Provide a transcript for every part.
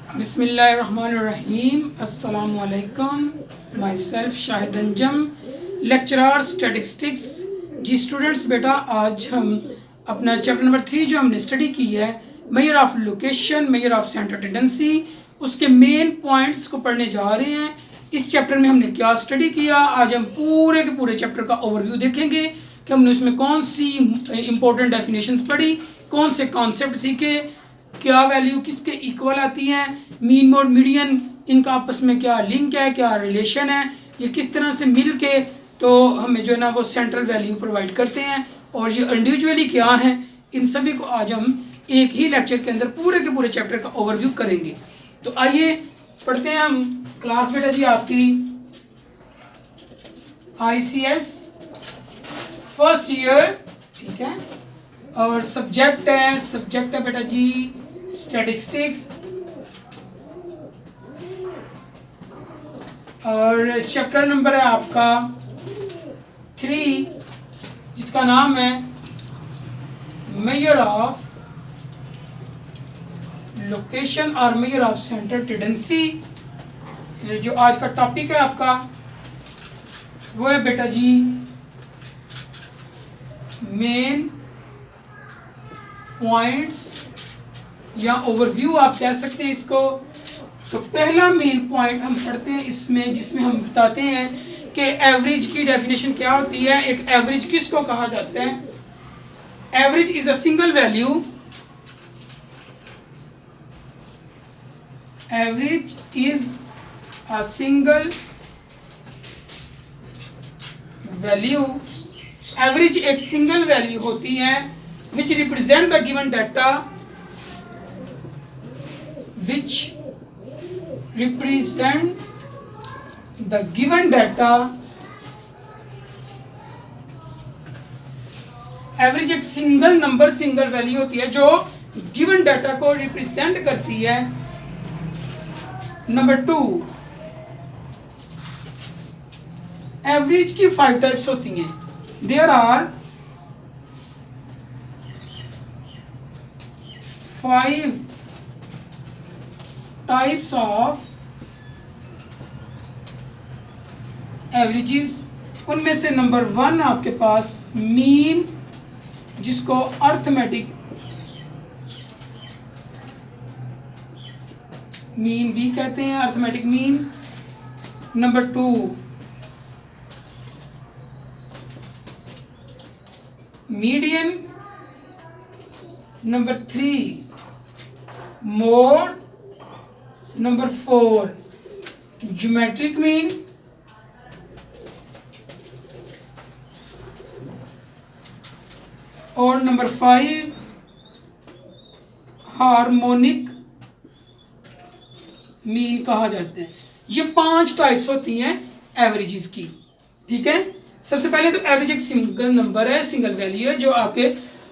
बिस्मिल्लाहिर्रहमानिर्रहीम। अस्सलामु अलैकुम। Myself Shahid Anjam, lecturer statistics. जी स्टूडेंट्स, बेटा आज हम अपना चैप्टर नंबर 3 जो हमने स्टडी की है, measure of location, measure of centre tendency, उसके मेन पॉइंट्स को पढ़ने जा रहे हैं। इस चैप्टर में हमने क्या स्टडी किया, आज हम पूरे के पूरे चैप्टर का ओवरव्यू देखेंगे कि हमने उसमें कौन सी इंपॉर्टेंट डेफिनेशंस पढ़ी, कौन से कॉन्सेप्ट सीखे, क्या वैल्यू किसके इक्वल आती हैं, मीन मोड मीडियन इनका आपस में क्या लिंक है, क्या रिलेशन है, ये किस तरह से मिल के तो हमें जो है ना वो सेंट्रल वैल्यू प्रोवाइड करते हैं, और ये इंडिविजुअली क्या हैं, इन सभी को आज हम एक ही लेक्चर के अंदर पूरे के पूरे चैप्टर का ओवरव्यू करेंगे। तो आइए पढ़ते हैं हम। क्लास बेटा जी आपकी ICS फर्स्ट ईयर, ठीक है, और सब्जेक्ट है बेटा जी स्टैटिस्टिक्स, और चैप्टर नंबर है आपका 3 जिसका नाम है मेजर ऑफ लोकेशन और मेजर ऑफ सेंटर टेंडेंसी। जो आज का टॉपिक है आपका वो है बेटा जी मेन पॉइंट्स या ओवरव्यू आप कह सकते हैं इसको। तो पहला मेन पॉइंट हम पढ़ते हैं इसमें, जिसमें हम बताते हैं कि एवरेज की डेफिनेशन क्या होती है। एक एवरेज किसको कहा जाता है? Average is a single value, average is a single value, average एक सिंगल वैल्यू होती है which represent the given data, which represent the given data। Average एक सिंगल नंबर, सिंगल वैल्यू होती है जो गिवन डाटा को रिप्रेजेंट करती है। नंबर 2, एवरेज की 5 टाइप्स होती हैं। There are 5 types of averages. उनमें से नंबर 1 आपके पास मीन, जिसको अर्थमेटिक मीन भी कहते हैं, arithmetic mean. Number 2 median. Number 3 mode. Number 4 geometric mean. और नंबर 5 हार्मोनिक मीन कहा जाता है। ये 5 टाइप्स होती हैं एवरेजेस की, ठीक है। सबसे पहले तो एवरेज एक सिंगल नंबर है, सिंगल वैल्यू है जो आपके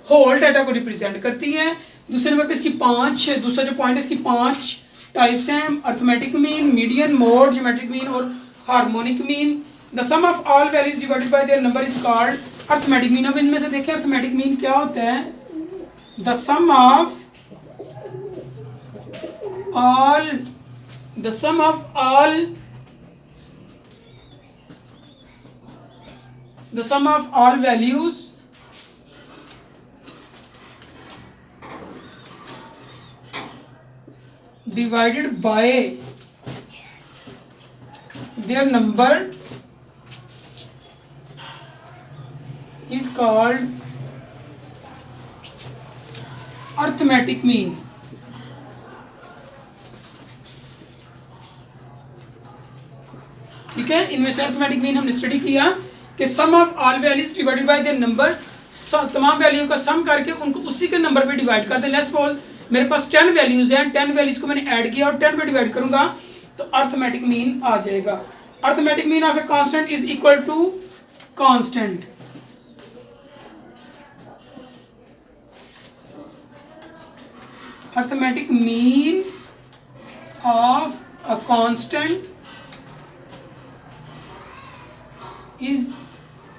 होल डाटा को रिप्रेजेंट करती है। दूसरे नंबर पे इसकी 5, दूसरा जो पॉइंट है इसकी 5 टाइप्स हैं, arithmetic mean, median, mode, geometric mean और harmonic mean. The sum of all values divided by their number is called arithmetic mean. अब इनमें से देखें अर्थमेटिक मीन क्या होता है। The sum of all values divided by their number is called arithmetic mean। ठीक है, इनमें से अर्थमेटिक मीन हमने स्टडी किया कि sum of all values divided by their number, तमाम वैल्यू का सम करके उनको उसी के नंबर पे डिवाइड कर दे। लेट्स सपोज मेरे पास 10 वैल्यूज हैं, 10 वैल्यूज को मैंने ऐड किया और 10 पे डिवाइड करूंगा तो अर्थमेटिक मीन आ जाएगा। Arithmetic mean of a constant is equal to constant. Arithmetic mean of a constant is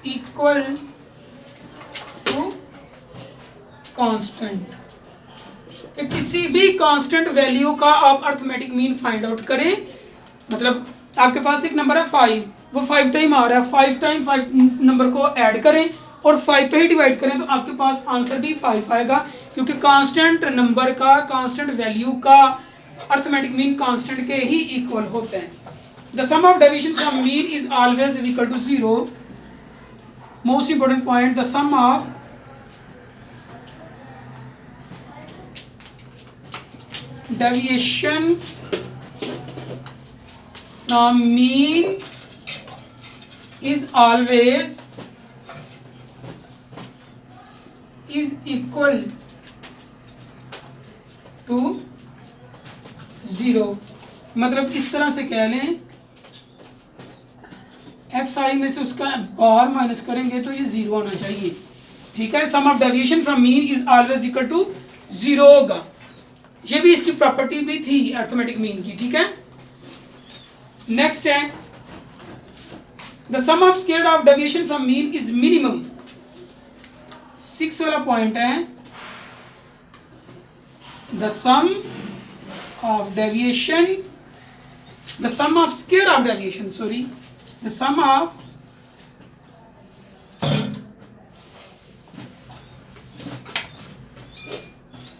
equal to constant. कि किसी भी कांस्टेंट वैल्यू का आप अर्थमेटिक मीन फाइंड आउट करें। मतलब आपके पास एक नंबर है 5, वो 5 टाइम आ रहा है, 5 टाइम 5 नंबर को ऐड करें और 5 पे ही डिवाइड करें तो आपके पास आंसर भी 5 आएगा, क्योंकि कांस्टेंट नंबर का, कांस्टेंट वैल्यू का अर्थमेटिक मीन कांस्टेंट के ही इक्वल होते हैं। The sum of deviation from mean is always is equal to 0। Most important point, the sum of deviation from mean is always is equal to 0। मतलब इस तरह से कह लें, एक्स आई में से उसका बार माइनस करेंगे तो ये 0 होना चाहिए। ठीक है, sum of deviation from mean is always equal to 0 होगा। ये भी इसकी प्रॉपर्टी भी थी अर्थमेटिक मीन की। ठीक है, नेक्स्ट है the sum of square of deviation from mean is minimum. 6 वाला पॉइंट है, the sum of deviation, the sum of square of deviation, sorry, the sum of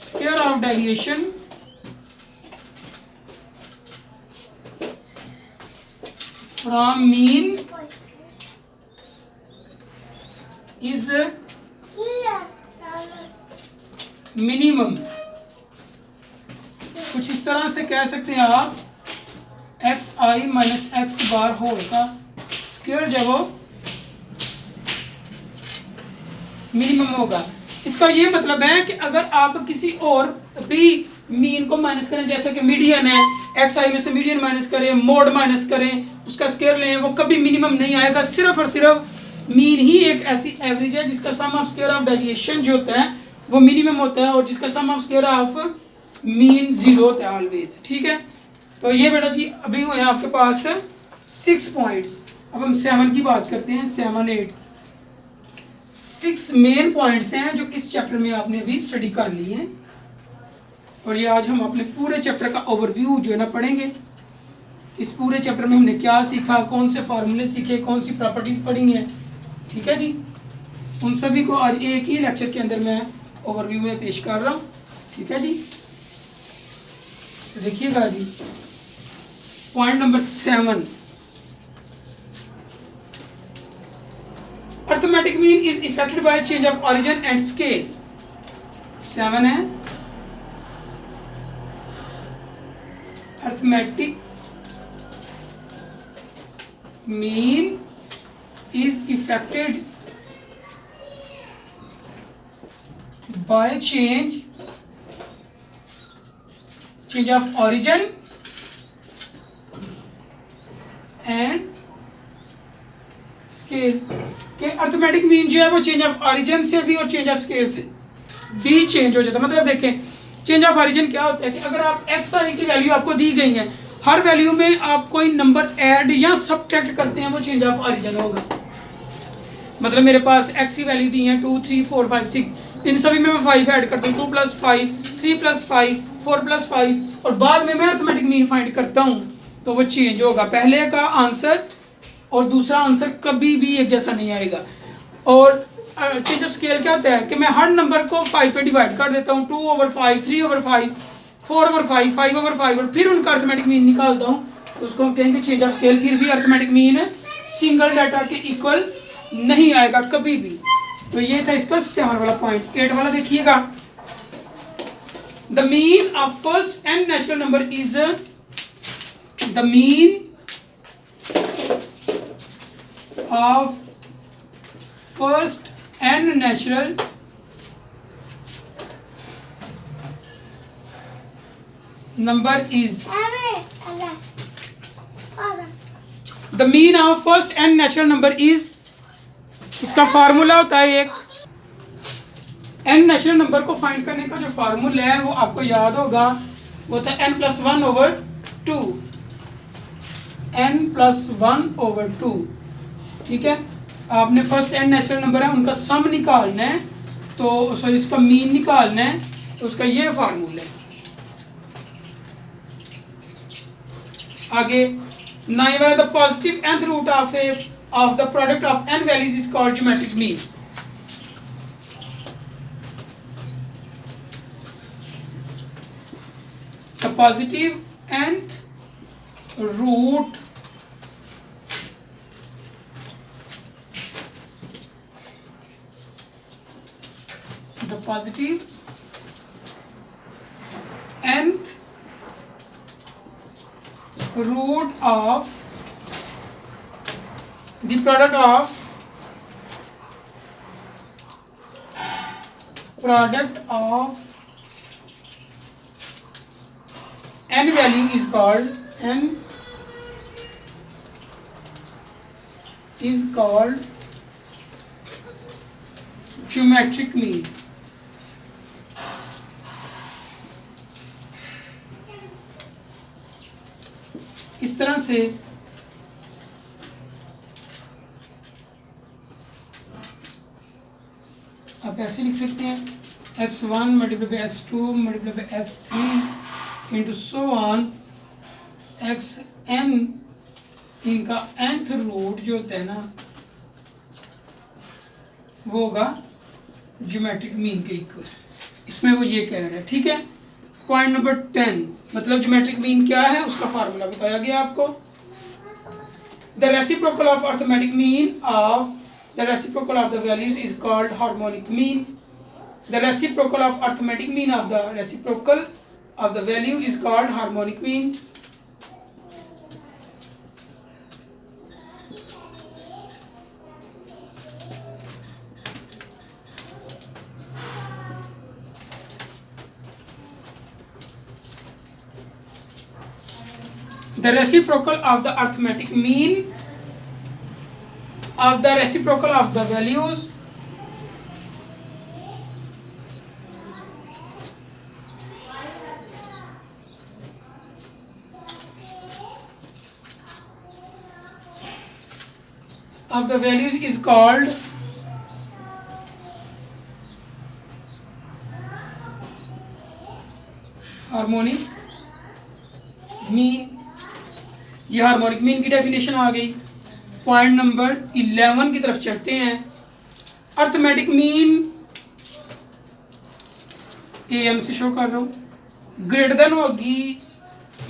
square of deviation from mean is minimum। कुछ इस तरह से कह सकते हैं आप, एक्स आई माइनस एक्स बार होल का स्क्वायर जब वो मिनिमम होगा। इसका ये मतलब है कि अगर आप किसी और भी मीन को माइनस करें, जैसे कि मीडियन है, एक्स आई में से मीडियन माइनस करें, मोड माइनस करें, उसका स्क्वायर लें, वो कभी मिनिमम नहीं आएगा। सिर्फ और सिर्फ मीन ही एक ऐसी एवरेज है जिसका सम ऑफ स्क्वायर ऑफ डेविएशन जो होता है वो मिनिमम होता है, और जिसका सम ऑफ स्क्वायर ऑफ मीन 0 होता है ऑलवेज। ठीक है, तो ये बेटा जी अभी हुए आपके पास 6 पॉइंट्स। अब हम 7 की बात करते हैं, 7, 8, 6 मेन पॉइंट्स हैं जो इस चैप्टर में आपने अभी स्टडी कर ली हैं, और ये आज हम अपने पूरे चैप्टर का ओवरव्यू जो है ना पढ़ेंगे। इस पूरे चैप्टर में हमने क्या सीखा, कौन से फार्मूले सीखे, कौन सी प्रॉपर्टीज पढ़ी हैं। ठीक है जी, उन सभी को आज एक ही लेक्चर के अंदर मैं ओवरव्यू में पेश कर रहा हूँ। ठीक है जी, तो देखिएगा जी, point number 7, arithmetic mean is affected by change of origin and scale. 7 है, arithmetic mean is affected by change of origin and scale. के अर्थमेटिक मीन जो है वो चेंज ऑफ ओरिजिन से भी और चेंज ऑफ स्केल से भी चेंज हो जाता है। मतलब देखें, चेंज ऑफ ओरिजिन क्या होता है कि अगर आप एक्स आई की वैल्यू आपको दी गई है, हर वैल्यू में आप कोई नंबर ऐड या सब्ट्रैक्ट करते हैं, वो चेंज ऑफ ओरिजिन होगा। मतलब मेरे पास एक्स की वैल्यू दी है 2, 3, 4, 5, 6, इन सभी में मैं 5 ऐड करता हूँ, 2 + 5, 3 + 5, 4 + 5, और बाद में मैं अर्थमेटिक मीन फाइंड करता हूँ तो वो चेंज होगा। पहले का आंसर और दूसरा आंसर कभी भी एक जैसा नहीं आएगा। और चेंज ऑफ स्केल क्या होता है कि मैं हर नंबर को 5 पे डिवाइड कर देता हूँ, 2/5, 3/5, 4/5, 5/5, और फिर उनका अर्थमेटिक मीन निकालता हूँ, तो उसको हम कहेंगे चेंज ऑफ स्केल। फिर भी अर्थमेटिक मीन सिंगल डाटा के इक्वल नहीं आएगा कभी भी। तो ये था इसका 7 वाला पॉइंट। 8 वाला देखिएगा, the mean of first n natural number is, the mean of first n natural number is, the mean of first n natural number is, इसका फार्मूला होता है एक, n नेचुरल नंबर को फाइंड करने का जो फार्मूला है वो आपको याद होगा, वो था n+1/2, n+1/2। ठीक है, आपने फर्स्ट n नेचुरल नंबर है उनका सम निकालना है, तो सॉरी इसका मीन निकालना है, तो उसका ये फार्मूला है। आगे 9 वाला, the positive nth root of the product of n values is called geometric mean. The positive nth root the positive nth root of the product of n value is called geometric mean। इस तरह से आप ऐसे लिख सकते हैं x1 multiply by x2 multiply by x3 into so on xn, इनका nth root जो होता है ना वो होगा ज्योमेट्रिक मीन के इक्वल। इसमें वो ये कह रहा है, ठीक है। पॉइंट नंबर 10, मतलब ज्योमेट्रिक मीन क्या है उसका फार्मूला बताया गया आपको। The reciprocal of arithmetic mean of the reciprocal of the values is called harmonic mean. The reciprocal of arithmetic mean of the reciprocal of the value is called harmonic mean. The reciprocal of the arithmetic mean of the reciprocal of the values is called harmonic mean. ये harmonic mean की definition आ गई। Point number 11 की तरफ चलते हैं। Arithmetic mean AM से show कर रहा हूँ, ग्रेटर देन होगी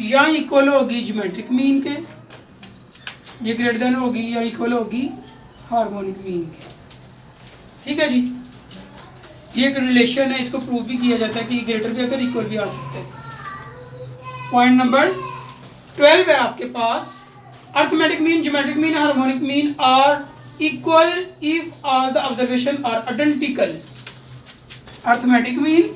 या इक्वल होगी ज्योमेट्रिक मीन के, ये ग्रेटर देन होगी या इक्वल होगी हार्मोनिक मीन के, ठीक है जी। ये एक रिलेशन है, इसको प्रूव भी किया जाता है कि ग्रेटर भी अगर इक्वल भी आ सकते हैं। पॉइंट नंबर 12 है आपके पास, arithmetic mean, geometric mean, harmonic mean are equal if all the observation are identical. Arithmetic mean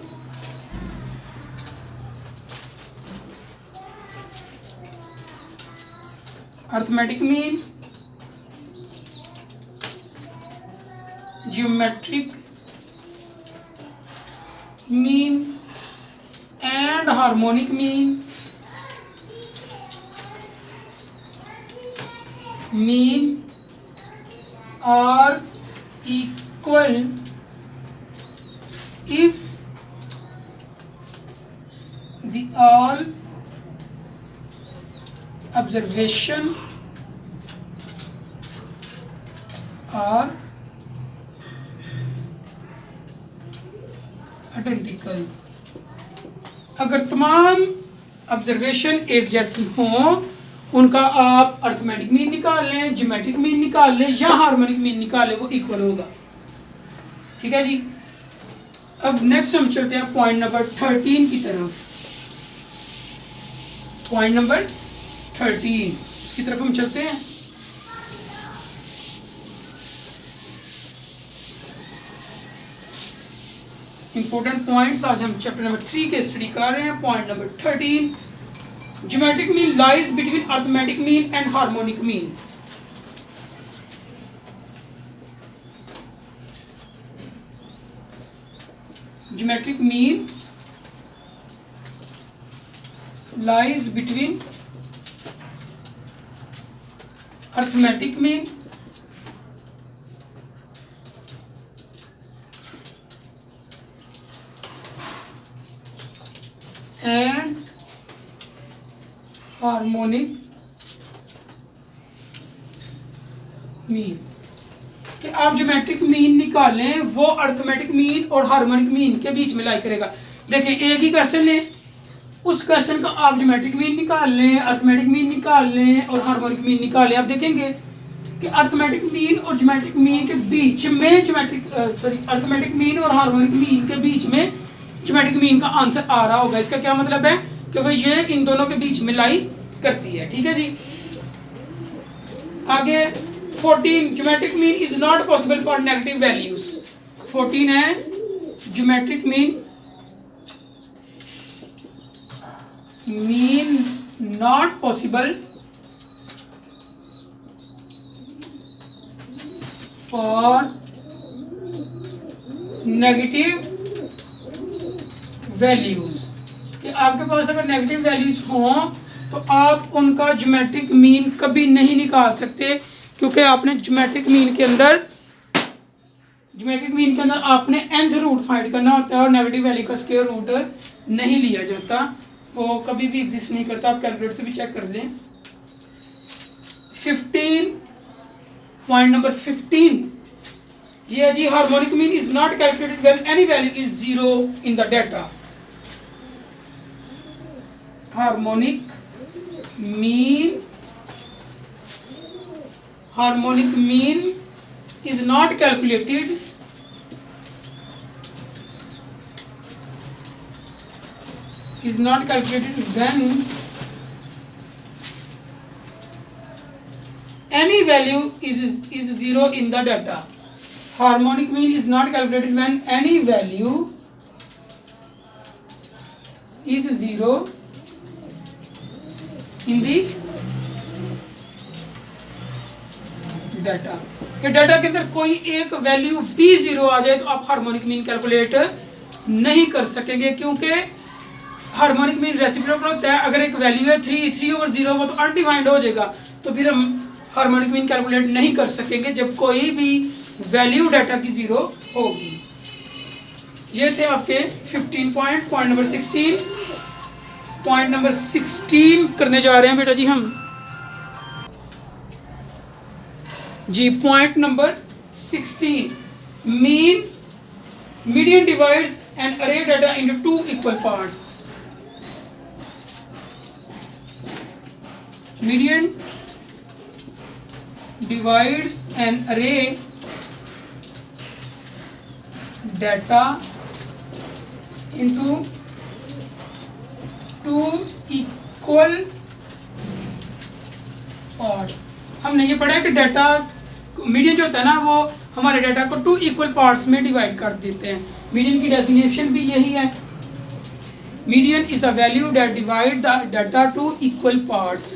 geometric mean and harmonic mean are equal if the all observation are identical. अगर तमाम observation एक जैसी हों, उनका आप अर्थमेटिक मीन निकाल लें, geometric mean निकाल लें या हार्मोनिक मीन निकाल लें, वो इक्वल होगा, ठीक है जी। अब नेक्स्ट हम चलते हैं पॉइंट नंबर 13 की तरफ। पॉइंट नंबर 13 इसकी तरफ हम चलते हैं। इंपॉर्टेंट पॉइंट्स आज हम चैप्टर नंबर 3 के स्टडी कर रहे हैं। Point number 13, geometric mean lies between arithmetic mean and harmonic mean. Geometric mean lies between arithmetic mean and harmonic mean कि आप ज्योमेट्रिक मीन निकालें, वो अर्थमेटिक मीन और हार्मोनिक मीन के बीच में लाई करेगा। देखिए एक ही क्वेश्चन है, उस क्वेश्चन का आप ज्योमेट्रिक मीन निकाल लें, अर्थमेटिक मीन निकाल लें और हार्मोनिक मीन निकाल लें। आप देखेंगे कि अर्थमेटिक मीन और ज्योमेट्रिक मीन के बीच में अर्थमेटिक मीन और हार्मोनिक मीन के बीच में ज्योमेट्रिक मीन का आंसर आ रहा होगा। इसका क्या मतलब है कि वो ये इन दोनों के बीच में लाई करती है। ठीक है जी। आगे 14, geometric mean is not possible for negative values. 14 है geometric mean not possible for negative values कि आपके पास अगर नेगेटिव वैल्यूज हों तो आप उनका ज्योमेट्रिक मीन कभी नहीं निकाल सकते, क्योंकि आपने ज्योमेट्रिक मीन के अंदर आपने nth रूट फाइंड करना होता है और नेगेटिव वैल्यू का स्क्वायर रूट नहीं लिया जाता, वो कभी भी एग्जिस्ट नहीं करता। आप कैलकुलेटर से भी चेक कर लें। 15 पॉइंट नंबर 15 ये जी, harmonic mean is not calculated when any value is 0 in the data. Harmonic mean is not calculated when any value is 0 in the data. Harmonic mean is not calculated when any value is 0 in the data. कि data के अंदर कोई एक value भी 0 आ जाए तो आप harmonic mean calculate नहीं कर सकेंगे, क्योंकि हार्मोनिक मीन रेसिप्रोकल होता है। अगर एक वैल्यू है 3/0 वो तो अनडिफाइंड हो जाएगा, तो फिर हम हार्मोनिक मीन कैलकुलेट नहीं कर सकेंगे जब कोई भी वैल्यू डाटा की 0 होगी। ये थे आपके 15 पॉइंट। पॉइंट नंबर 16 करने जा रहे हैं बेटा जी हम जी। Point number 16, median divides an array data into 2 equal parts. Median divides an array data into 2 equal part. हमने ये पढ़ा है कि डाटा मीडियन जो होता है ना, वो हमारे डाटा को 2 इक्वल पार्ट्स में डिवाइड कर देते हैं। मीडियन की डेफिनेशन भी यही है। Median is a value that divide the data to equal parts.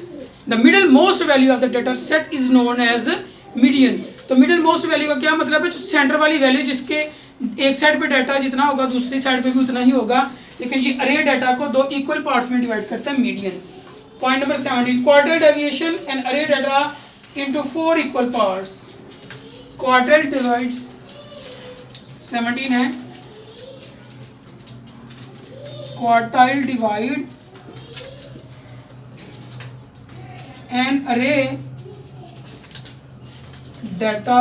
The middle most value of the data set is known as median। तो मिडिल मोस्ट वैल्यू का क्या मतलब है? जो सेंटर वाली वैल्यू जिसके एक साइड पे डाटा जितना होगा दूसरी साइड पे भी उतना ही होगा, लेकिन ये अरे डाटा को 2 इक्वल पार्ट्स में डिवाइड करता है median. Point number 17, quartile deviation and array data into 4 equal parts. Quartile divides 17 है, quartile divide an array data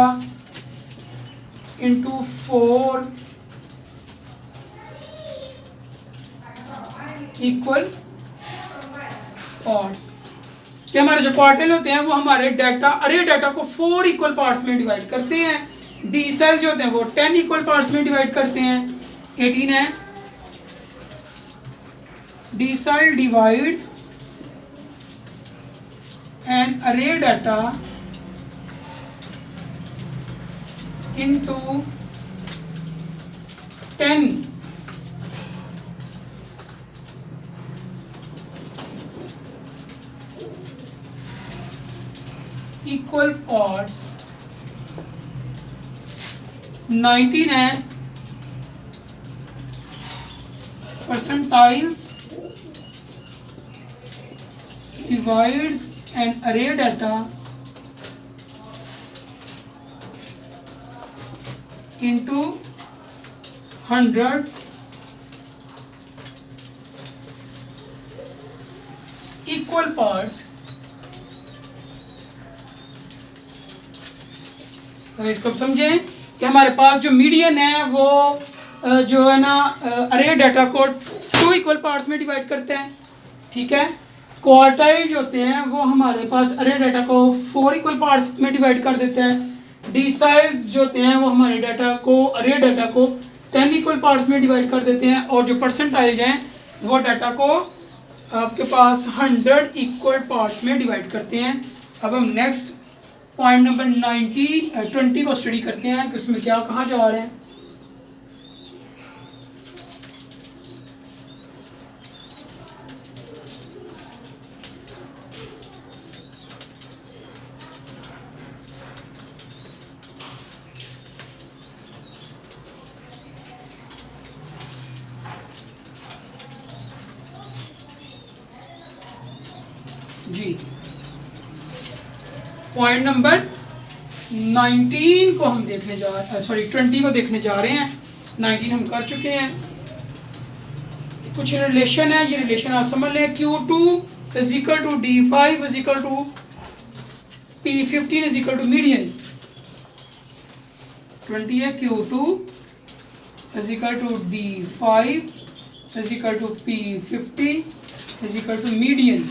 into 4 equal parts. कि हमारे जो क्वार्टल होते हैं वो हमारे डाटा अरे डाटा को 4 इक्वल पार्ट्स में डिवाइड करते हैं। डी सेल जो होते हैं वो 10 इक्वल पार्ट्स में डिवाइड करते हैं। 18 है, decile divides an array data into 10 equal parts। 19 है, percentiles divides an array data into 100 equal parts। तो इसको समझें कि हमारे पास जो मीडियन है वो जो है ना अरे डाटा को 2 इक्वल पार्ट्स में डिवाइड करते हैं, ठीक है। क्वार्टाइल जो होते हैं वो हमारे पास अरे डाटा को 4 इक्वल पार्ट्स में डिवाइड कर देते हैं। डिसाइल्स जो होते हैं वो हमारे डाटा को अरे डाटा को 10 इक्वल पार्ट्स में डिवाइड कर देते हैं। और जो परसेंटाइज हैं वो डाटा को आपके पास 100 इक्वल पार्ट्स में डिवाइड करते हैं। अब हम नेक्स्ट पॉइंट नंबर 20 को स्टडी करते हैं कि उसमें क्या कहा जा रहा है। जी पॉइंट नंबर 19 को हम देखने जा सॉरी 20 को देखने जा रहे हैं। 19 हम कर चुके हैं। कुछ रिलेशन है, ये रिलेशन आप समझ लें। Q2 is equal to D5 is equal to P15 is equal to median. 20 है Q2 is equal to D5 is equal to P15 is equal to median.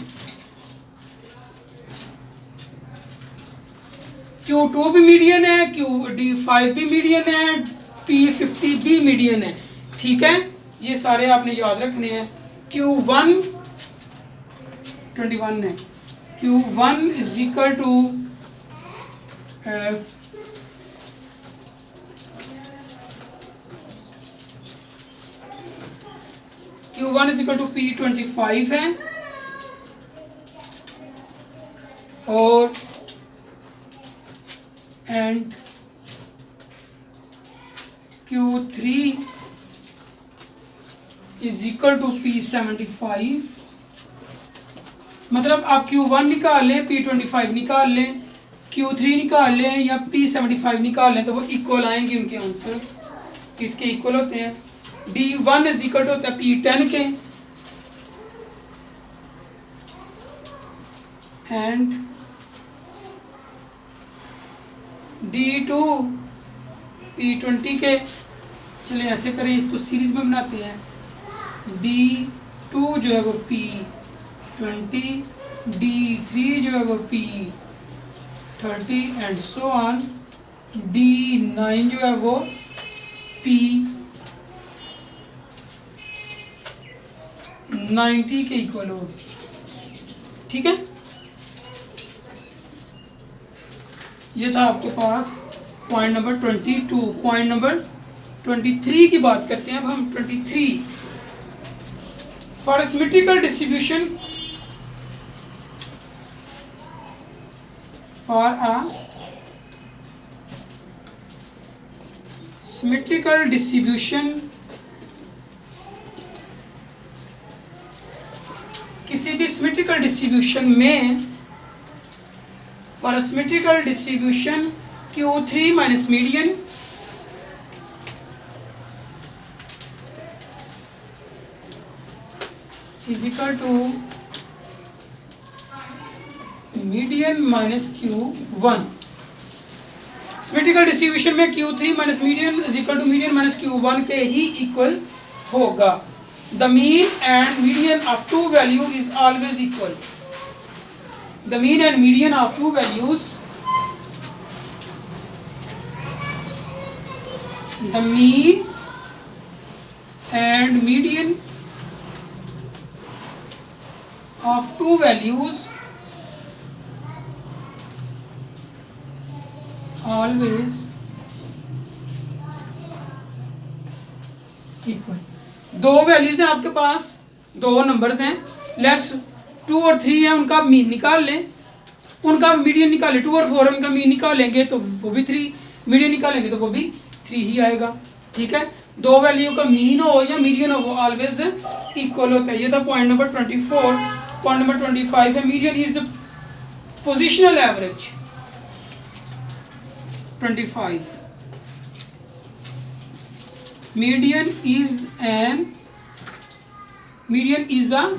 Q2 भी मीडियन है, D5 भी median है, P50 भी median है, ठीक है। ये सारे आपने याद रखने हैं। Q1 21 है। Q1 is equal to Q1 is equal to P25 है और and Q3 is equal to P75। मतलब आप Q1 निकाल लें, P25 निकाल लें, Q3 निकाल लें या P75 निकाल लें तो वो इक्वल आएंगे उनके आंसर्स, इसके इक्वल होते हैं। D1 इज इक्वल टू होता है P10 के एंड D2 P20 के। चलिए ऐसे करें तो सीरीज में बनाते हैं। D2 जो है वो P20, D3 जो है वो P30 and so on. D9 जो है वो P90 के इक्वल होगी, ठीक है। ये था आपके पास पॉइंट नंबर 22। पॉइंट नंबर 23 की बात करते हैं अब हम। 23 for symmetrical distribution for a symmetrical distribution, किसी भी सिमेट्रिकल डिस्ट्रीब्यूशन में for a symmetrical distribution Q3 minus median is equal to median minus Q1। symmetrical distribution में Q3 minus median is equal to median minus Q1 के ही equal होगा। the mean and median of two value is always equal। the mean and median of two values, the mean and median of two values always equal। दो values हैं आपके पास, दो numbers हैं, let's 2 और 3 है, उनका मीन निकाल लें, उनका मीडियन निकालें। 2 और 4 है, उनका मीन निकालेंगे तो वो भी 3, मीडियन निकालेंगे तो वो भी 3 ही आएगा, ठीक है। दो वैल्यू का मीन हो या मीडियन हो वो ऑलवेज इक्वल होता है। ये था पॉइंट नंबर 24। पॉइंट नंबर 25 है median is positional average. 25 median is a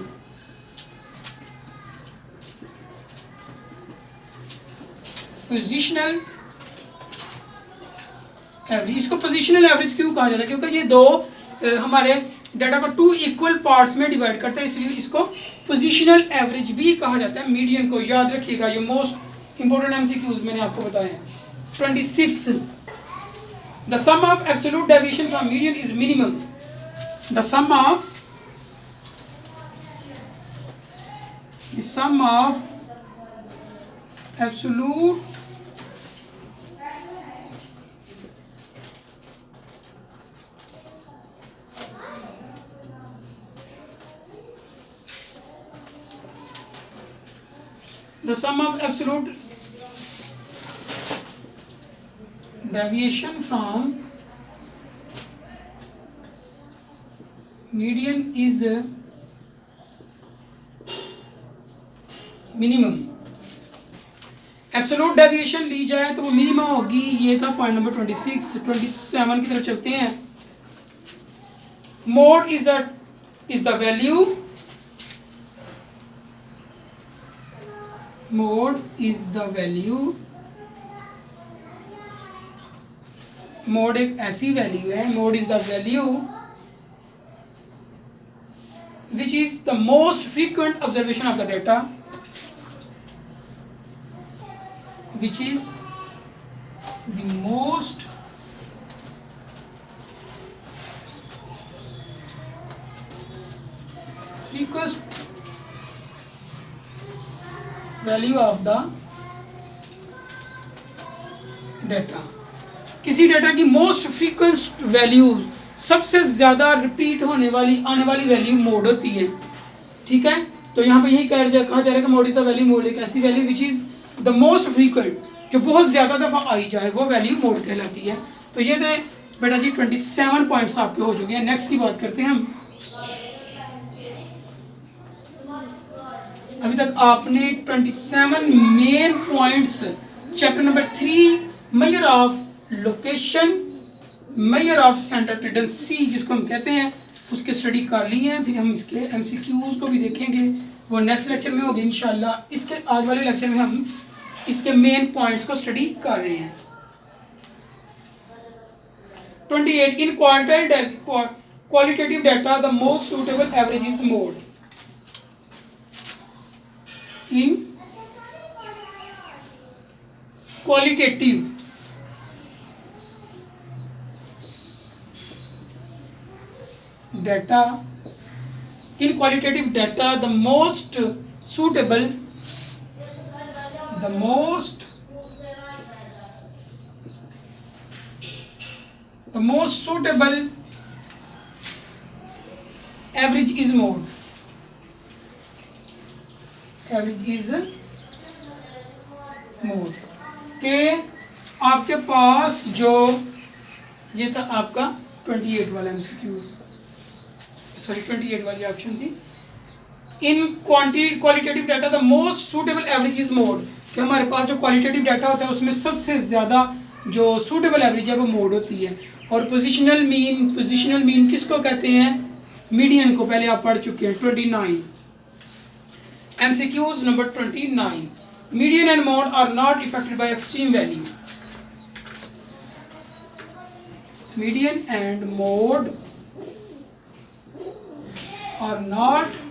positional average. इसको पोजिशनल एवरेज क्यों कहा जाता है? क्योंकि ये दो हमारे डाटा को टू इक्वल पार्ट्स में डिवाइड करता है, इसलिए इसको पोजिशनल एवरेज भी कहा जाता है। मीडियन को याद रखिएगा, ये मोस्ट इंपॉर्टेंट एमसीक्यूज मैंने आपको बताया है। 26 the sum of absolute deviation from median is minimum. The sum of absolute the sum of absolute deviation from median is minimum. Absolute deviation ली जाए तो वो मिनिमम होगी। ये था पॉइंट नंबर 26। 27 की तरफ चलते हैं। Mode is the value, mode is the value, mode एक ऐसी वैल्यू है, mode is the value which is the most frequent observation of the data, which is the most frequent value of the data। किसी data की most frequent value, सबसे ज़्यादा repeat होने वाली आने वाली वैल्यू मोड होती है। ठीक है, तो यहाँ पे यही कहा जा रहा है कि mode is the value, mode एक ऐसी value which is the most frequent, जो बहुत ज़्यादा दफ़ा आई जाए, वो वैल्यू मोड कहलाती है। तो ये थे बेटा जी 27 पॉइंट्स आपके हो चुके हैं। नेक्स्ट की बात करते हैं हम। अभी तक आपने 27 main points chapter number 3 measure of location, measure of centre tendency जिसको हम कहते हैं, उसके स्टडी कर ली है। फिर हम इसके एमसीक्यूज को भी देखेंगे, वो नेक्स्ट लेक्चर में होगी इंशाल्लाह। इसके आज वाले लेक्चर में हम इसके मेन पॉइंट्स को स्टडी कर रहे हैं। 28 इन qualitative data the most suitable average is mode. In qualitative data, in qualitative data the most suitable, the most suitable average is mode, average is mode। के आपके पास जो ये था आपका 28 वाला एमसीक्यू, सॉरी 28 वाली ऑप्शन थी। इन qualitative data the most suitable average is mode, कि हमारे पास जो क्वालिटेटिव डाटा होता है उसमें सबसे ज़्यादा जो सूटेबल एवरेज है वो मोड होती है। और पोजिशनल मीन किसको कहते हैं? मीडियन को पहले आप पढ़ चुके हैं। 29 MCQs number 29। Median and mode are not affected by extreme value. Median and mode are not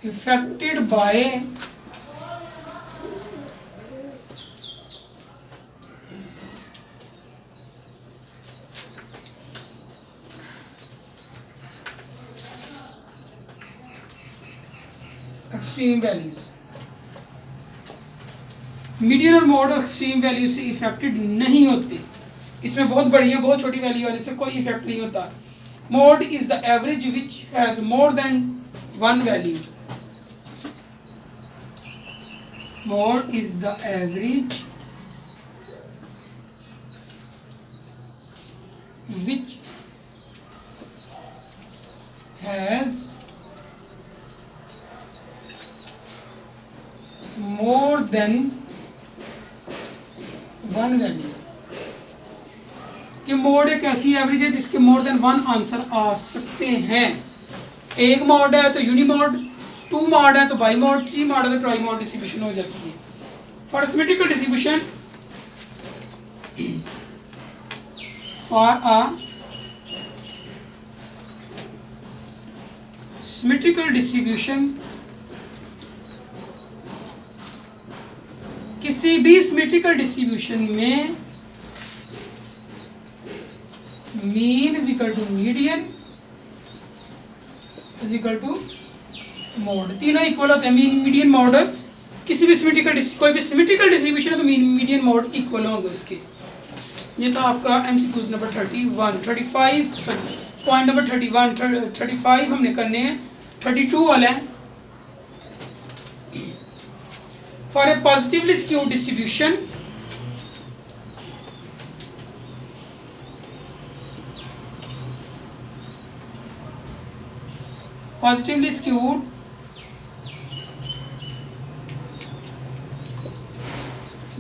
affected by extreme values. Median और मोड एक्सट्रीम वैल्यू से इफेक्टेड नहीं होते। इसमें बहुत बड़ी है, बहुत छोटी वैल्यू आने से कोई इफेक्ट नहीं होता। Mode is the average which has more than one value. Mode is the average which has more than one value। कि मोड एक ऐसी एवरेज है जिसके मोर देन वन आंसर आ सकते हैं। एक मोड है तो यूनिमोड, 2 मॉड है तो बाई मॉड, 3 मॉड है तो ट्राई मॉड डिस्ट्रीब्यूशन हो जाती है। For symmetrical distribution for a symmetrical distribution, किसी भी सिमेट्रिकल डिस्ट्रीब्यूशन में mean is equal to median is equal to mode, तीनों इक्वल होते हैं। मीन मीडियन मोड किसी भी सिमेट्रिकल कोई भी सिमेट्रिकल डिस्ट्रीब्यूशन है तो मीन मीडियन मोड इक्वल होंगे उसके। ये था आपका MCQs number 35 sorry point number 35 हमने करने हैं। 32 वाला है, for a positively skewed distribution positively skewed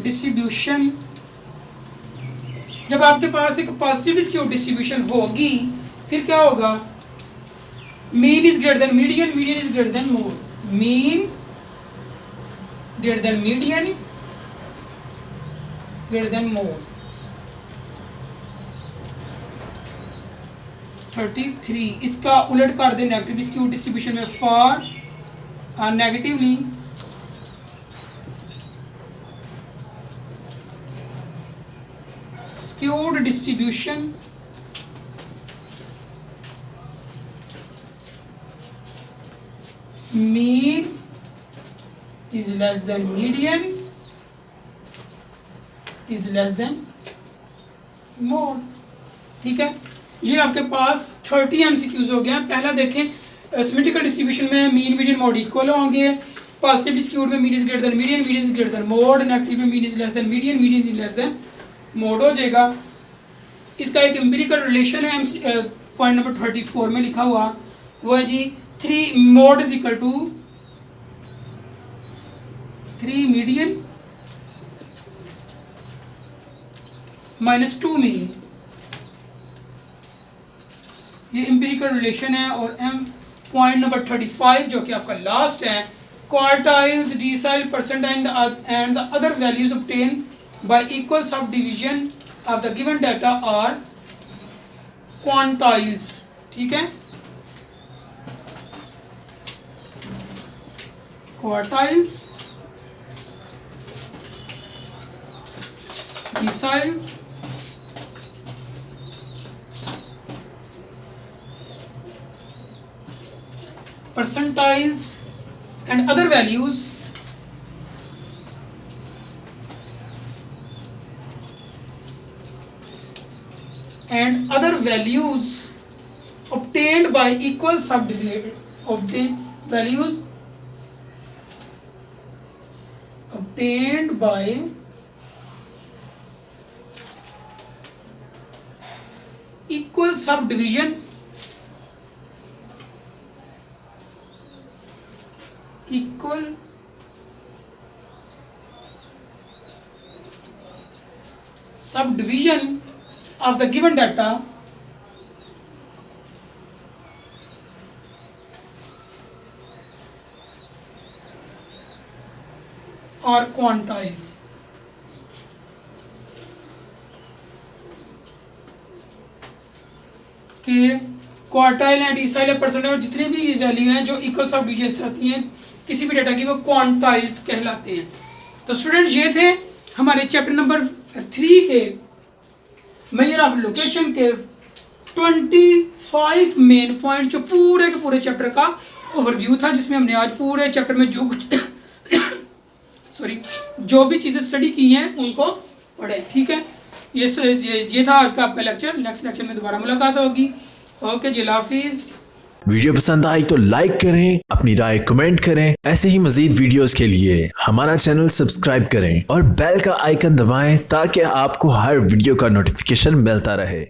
distribution, जब आपके पास एक पॉजिटिवली स्क्यूड डिस्ट्रीब्यूशन होगी फिर क्या होगा, mean is greater than median, median is greater than mode, mean greater than median greater than mode. 33 इसका उलट कर दे नेगेटिवली स्क्यूड डिस्ट्रीब्यूशन में, for negatively skewed distribution mean is less than median is less than mode. ठीक है, ये आपके पास 30 MCQs हो गया। पहला देखें, सिमेट्रिकल डिस्ट्रीब्यूशन में मीन मीडियन मोड इक्वल होंगे, पॉजिटिव स्क्यूड में mean is greater than median, median is greater than mode, negative में mean is less than median, median is less than mode हो जाएगा। इसका एक एम्पिरिकल रिलेशन है point number 34 में लिखा हुआ, वो है जी 3 mode is equal to 3 median -2 mean, ये एम्पिरिकल रिलेशन है। और पॉइंट नंबर 35 जो कि आपका लास्ट है, quartiles, decile, percentile and the other values obtain by equal subdivision of the given data are quantiles. ठीक है, quartiles, deciles, percentiles and other values obtained by equal subdivision, values obtained by equal subdivision equal subdivision of the given data or quantiles। कि quartile and decile या percentile जितने भी value हैं जो equal sub division आती हैं किसी भी डाटा की, वो क्वांटाइल्स कहलाते हैं। तो स्टूडेंट ये थे हमारे चैप्टर नंबर 3 के मेजर ऑफ लोकेशन के 25 मेन पॉइंट, जो पूरे के पूरे चैप्टर का ओवरव्यू था, जिसमें हमने आज पूरे चैप्टर में जो कुछ जो भी चीज़ें स्टडी की हैं उनको पढ़े। ठीक है, ये था आज का आपका लेक्चर। नेक्स्ट लेक्चर में दोबारा मुलाकात होगी। ओके जी, अल्लाह हाफिज़। वीडियो पसंद आई तो लाइक करें, अपनी राय कमेंट करें। ऐसे ही मजीद वीडियोस के लिए हमारा चैनल सब्सक्राइब करें और बेल का आइकन दबाएं ताकि आपको हर वीडियो का नोटिफिकेशन मिलता रहे।